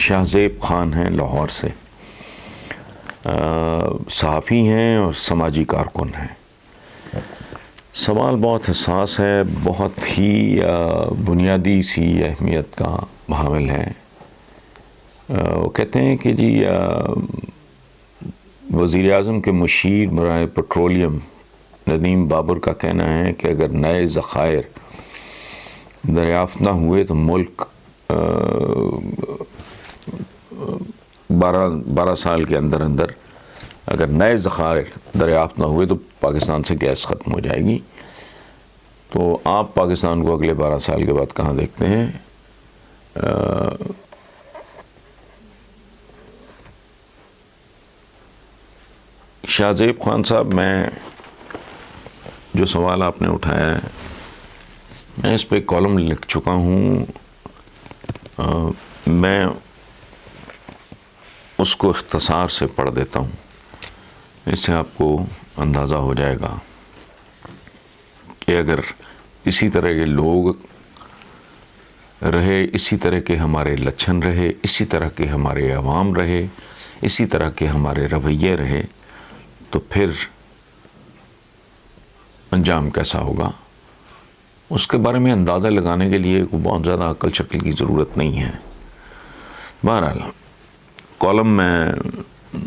شاہزیب خان ہیں لاہور سے، صحافی ہیں اور سماجی کارکن ہیں۔ سوال بہت حساس ہے، بہت ہی بنیادی سی اہمیت کا حامل ہے۔ وہ کہتے ہیں کہ جی وزیر اعظم کے مشیر برائے پیٹرولیم ندیم بابر کا کہنا ہے کہ اگر نئے ذخائر دریافت نہ ہوئے تو ملک 12 سال کے اندر اگر نئے ذخائر دریافت نہ ہوئے تو پاکستان سے گیس ختم ہو جائے گی۔ تو آپ پاکستان کو اگلے 12 سال کے بعد کہاں دیکھتے ہیں؟ شاہزیب خان صاحب، میں جو سوال آپ نے اٹھایا ہے، میں اس پہ کالم لکھ چکا ہوں۔ میں اس کو اختصار سے پڑھ دیتا ہوں، اس سے آپ کو اندازہ ہو جائے گا کہ اگر اسی طرح کے لوگ رہے، اسی طرح کے ہمارے لچھن رہے، اسی طرح کے ہمارے عوام رہے، اسی طرح کے ہمارے رویے رہے، تو پھر انجام کیسا ہوگا؟ اس کے بارے میں اندازہ لگانے کے لیے کوئی بہت زیادہ عقل شکل کی ضرورت نہیں ہے۔ بہرحال کالم میں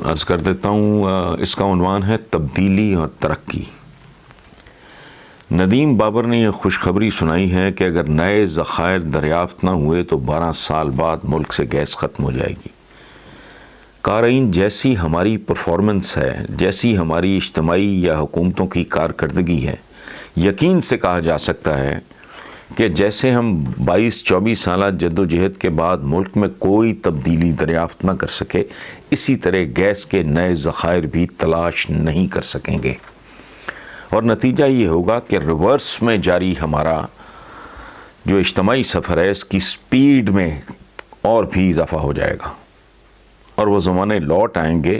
عرض کر دیتا ہوں، اس کا عنوان ہے تبدیلی اور ترقی۔ ندیم بابر نے یہ خوشخبری سنائی ہے کہ اگر نئے ذخائر دریافت نہ ہوئے تو 12 سال بعد ملک سے گیس ختم ہو جائے گی۔ قارئین، جیسی ہماری پرفارمنس ہے، جیسی ہماری اجتماعی یا حکومتوں کی کارکردگی ہے، یقین سے کہا جا سکتا ہے کہ جیسے ہم 22-24 سالہ جدوجہد کے بعد ملک میں کوئی تبدیلی دریافت نہ کر سکے، اسی طرح گیس کے نئے ذخائر بھی تلاش نہیں کر سکیں گے، اور نتیجہ یہ ہوگا کہ ریورس میں جاری ہمارا جو اجتماعی سفر ہے، اس کی سپیڈ میں اور بھی اضافہ ہو جائے گا، اور وہ زمانے لوٹ آئیں گے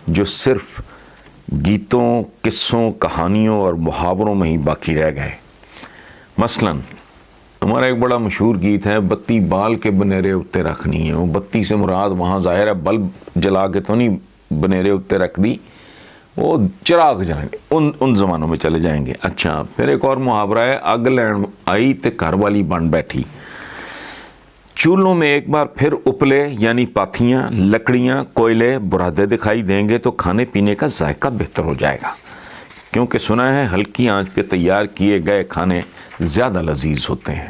جو صرف گیتوں، قصوں، کہانیوں اور محاوروں میں ہی باقی رہ گئے۔ مثلاً ہمارا ایک بڑا مشہور گیت ہے، بتی بال کے بنیرے اتے رکھنی ہے۔ وہ بتی سے مراد وہاں ظاہر ہے بلب جلا کے تو نہیں بنیرے اتے رکھ دی، وہ چراغ جلائیں گے، ان زمانوں میں چلے جائیں گے۔ اچھا، پھر ایک اور محاورہ ہے، اگ لین آئی تے گھر والی بن بیٹھی۔ چولہوں میں ایک بار پھر اپلے یعنی پاتھیاں، لکڑیاں، کوئلے، برادے دکھائی دیں گے تو کھانے پینے کا ذائقہ بہتر ہو جائے گا، کیونکہ سنا ہے ہلکی آنچ پہ تیار کیے گئے کھانے زیادہ لذیذ ہوتے ہیں۔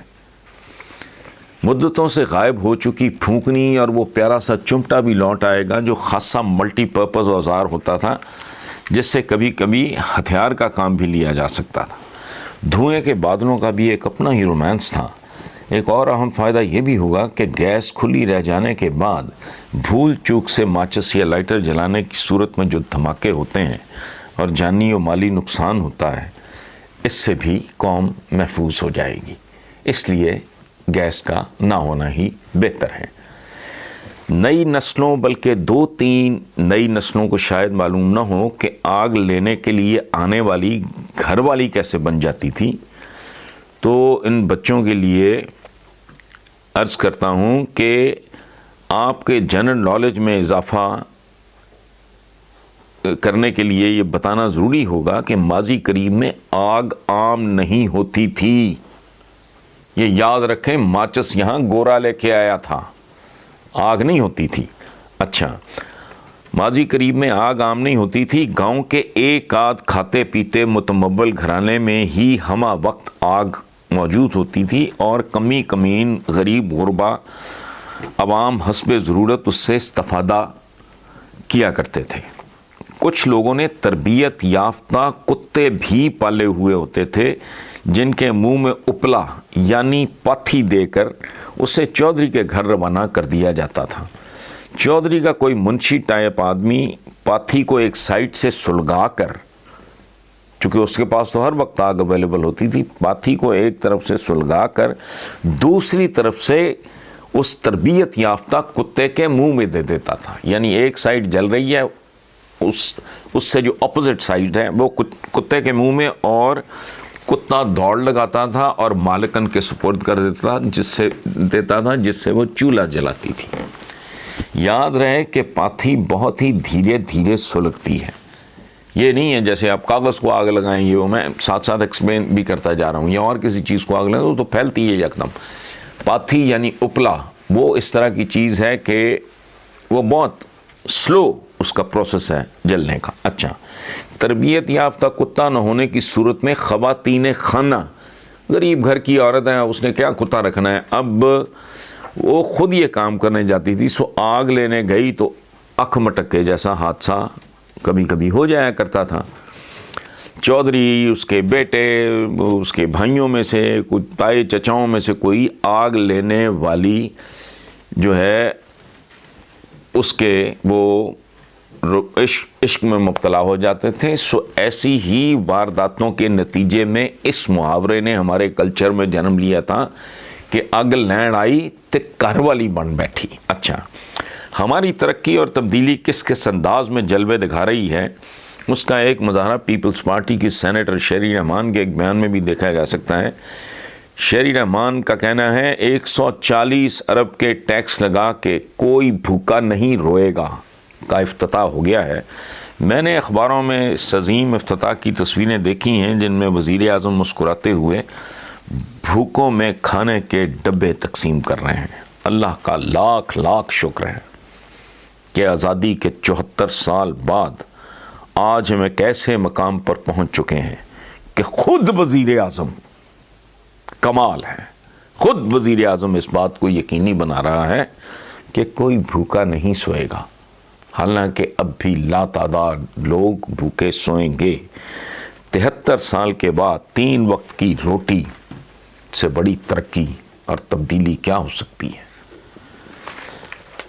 مدتوں سے غائب ہو چکی پھونکنی اور وہ پیارا سا چمٹا بھی لوٹ آئے گا جو خاصا ملٹی پرپز اوزار ہوتا تھا، جس سے کبھی کبھی ہتھیار کا کام بھی لیا جا سکتا تھا۔ دھوئیں کے بادلوں کا بھی ایک اپنا ہی رومانس تھا۔ ایک اور اہم فائدہ یہ بھی ہوگا کہ گیس کھلی رہ جانے کے بعد بھول چوک سے ماچس یا لائٹر جلانے کی صورت میں جو دھماکے ہوتے ہیں اور جانی و مالی نقصان ہوتا ہے، اس سے بھی قوم محفوظ ہو جائے گی۔ اس لیے گیس کا نہ ہونا ہی بہتر ہے۔ نئی نسلوں، بلکہ 2-3 نئی نسلوں کو شاید معلوم نہ ہو کہ آگ لینے کے لیے آنے والی گھر والی کیسے بن جاتی تھی، تو ان بچوں کے لیے عرض کرتا ہوں کہ آپ کے جنرل نالج میں اضافہ کرنے کے لیے یہ بتانا ضروری ہوگا کہ ماضی قریب میں آگ عام نہیں ہوتی تھی۔ یہ یاد رکھیں، ماچس یہاں گورا لے کے آیا تھا، آگ نہیں ہوتی تھی۔ اچھا، ماضی قریب میں آگ عام نہیں ہوتی تھی، گاؤں کے ایک آدھ کھاتے پیتے متمول گھرانے میں ہی ہمہ وقت آگ موجود ہوتی تھی، اور کمی کمین غریب غربا عوام حسب ضرورت اس سے استفادہ کیا کرتے تھے۔ کچھ لوگوں نے تربیت یافتہ کتے بھی پالے ہوئے ہوتے تھے، جن کے منہ میں اپلا یعنی پاتھی دے کر اسے چودھری کے گھر روانہ کر دیا جاتا تھا۔ چودھری کا کوئی منشی ٹائپ آدمی پاتھی کو ایک سائڈ سے سلگا کر، چونکہ اس کے پاس تو ہر وقت آگ اویلیبل ہوتی تھی، پاتھی کو ایک طرف سے سلگا کر دوسری طرف سے اس تربیت یافتہ کتے کے منہ میں دے دیتا تھا۔ یعنی ایک سائڈ جل رہی ہے، اس سے جو اپوزٹ سائڈ ہے وہ کتے کے منہ میں، اور کتا دوڑ لگاتا تھا اور مالکن کے سپرد کر دیتا تھا، جس سے وہ چولہا جلاتی تھی۔ یاد رہے کہ پاتھی بہت ہی دھیرے دھیرے سلگتی ہے. یہ نہیں ہے جیسے آپ کاغذ کو آگ لگائیں گے، وہ میں ساتھ ساتھ ایکسپلین بھی کرتا جا رہا ہوں، یا اور کسی چیز کو آگ لگائیں تو پھیلتی ہے یکدم. پاتھی یعنی اپلا، وہ اس طرح کی چیز ہے کہ وہ بہت سلو اس کا پروسیس ہے جلنے کا. اچھا، تربیت یافتہ کتا نہ ہونے کی صورت میں خواتین خانہ، غریب گھر کی عورت ہے، اس نے کیا کتا رکھنا ہے، اب وہ خود یہ کام کرنے جاتی تھی، سو آگ لینے گئی تو اکھ مٹکے جیسا حادثہ کبھی کبھی ہو جایا کرتا تھا. چودھری، اس کے بیٹے، اس کے بھائیوں میں سے کچھ تائے چچاؤں میں سے کوئی آگ لینے والی جو ہے اس کے وہ عشق میں مبتلا ہو جاتے تھے. سو ایسی ہی وارداتوں کے نتیجے میں اس محاورے نے ہمارے کلچر میں جنم لیا تھا کہ اگ لین آئی تے گھر والی بن بیٹھی. اچھا، ہماری ترقی اور تبدیلی کس کس انداز میں جلوے دکھا رہی ہے، اس کا ایک مظاہرہ پیپلز پارٹی کی سینیٹر شیری رحمان کے ایک بیان میں بھی دیکھا جا سکتا ہے. شیری رحمان کا کہنا ہے 140 ارب کے ٹیکس لگا کے کوئی بھوکا نہیں روئے گا کا افتتاح ہو گیا ہے. میں نے اخباروں میں اس عظیم افتتاح کی تصویریں دیکھی ہیں جن میں وزیر اعظم مسکراتے ہوئے بھوکوں میں کھانے کے ڈبے تقسیم کر رہے ہیں. اللہ کا لاکھ لاکھ شکر ہے کہ آزادی کے 74 سال بعد آج ہم ایک ایسے مقام پر پہنچ چکے ہیں کہ خود وزیر اعظم، کمال ہے، خود وزیر اعظم اس بات کو یقینی بنا رہا ہے کہ کوئی بھوکا نہیں سوئے گا، حالانکہ اب بھی لاتعداد لوگ بھوکے سوئیں گے. 73 سال کے بعد 3 وقت کی روٹی سے بڑی ترقی اور تبدیلی کیا ہو سکتی ہے.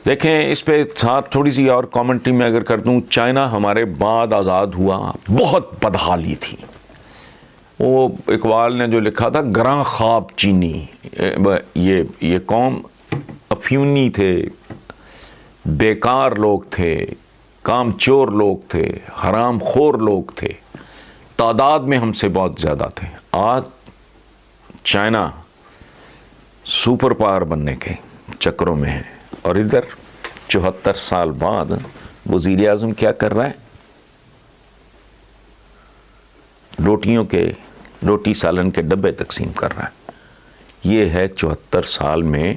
دیکھیں، اس پہ ساتھ تھوڑی سی اور کامنٹری میں اگر کر دوں، چائنا ہمارے بعد آزاد ہوا، بہت بدحالی تھی. وہ اقبال نے جو لکھا تھا، گراں خواب چینی، یہ قوم افیونی تھے، بیکار لوگ تھے، کام چور لوگ تھے، حرام خور لوگ تھے، تعداد میں ہم سے بہت زیادہ تھے. آج چائنا سپر پاور بننے کے چکروں میں ہے، اور ادھر 74 سال بعد وزیر اعظم کیا کر رہا ہے؟ روٹی سالن کے ڈبے تقسیم کر رہا ہے. یہ ہے 74 سال میں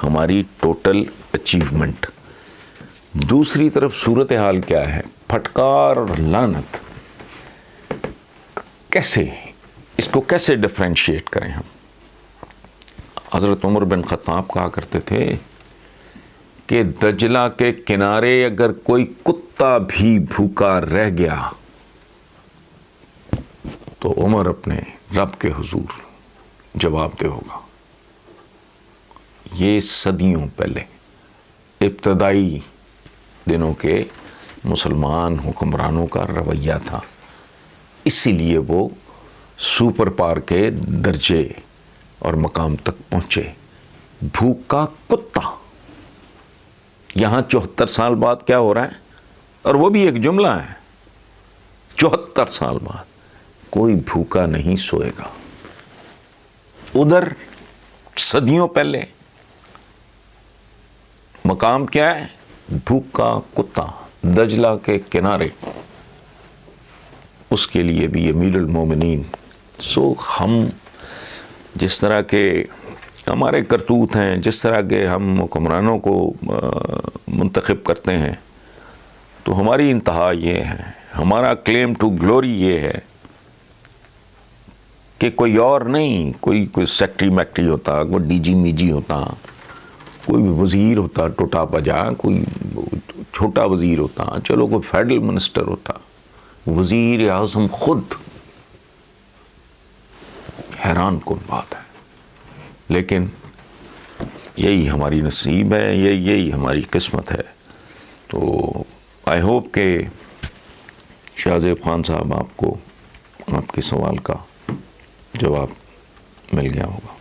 ہماری ٹوٹل اچیومنٹ. دوسری طرف صورتحال کیا ہے؟ پھٹکار اور لعنت. کیسے اس کو کیسے ڈفرینشیٹ کریں ہم؟ حضرت عمر بن خطاب کہا کرتے تھے کہ دجلہ کے کنارے اگر کوئی کتا بھی بھوکا رہ گیا تو عمر اپنے رب کے حضور جواب دہ ہوگا. یہ صدیوں پہلے ابتدائی دنوں کے مسلمان حکمرانوں کا رویہ تھا، اسی لیے وہ سپر پاور کے درجے اور مقام تک پہنچے. بھوکا کتا. یہاں 74 سال بعد کیا ہو رہا ہے؟ اور وہ بھی ایک جملہ ہے، 74 سال بعد کوئی بھوکا نہیں سوئے گا. ادھر صدیوں پہلے مقام کیا ہے؟ بھوکا کتا دجلہ کے کنارے. اس کے لیے بھی امیر المومنین. سو ہم جس طرح کے ہمارے کرتوت ہیں، جس طرح کے ہم حکمرانوں کو منتخب کرتے ہیں، تو ہماری انتہا یہ ہے، ہمارا کلیم ٹو گلوری یہ ہے کہ کوئی اور نہیں، کوئی سیکٹری میکٹری ہوتا، کوئی ڈی جی میجی ہوتا، کوئی وزیر ہوتا ٹوٹا پجا، کوئی چھوٹا وزیر ہوتا، چلو کوئی فیڈرل منسٹر ہوتا، وزیر اعظم خود. حیران کن بات ہے، لیکن یہی ہماری نصیب ہے، یہی ہماری قسمت ہے. تو آئی ہوپ کہ شاہ زیب خان صاحب آپ کو آپ کے سوال کا جواب مل گیا ہوگا.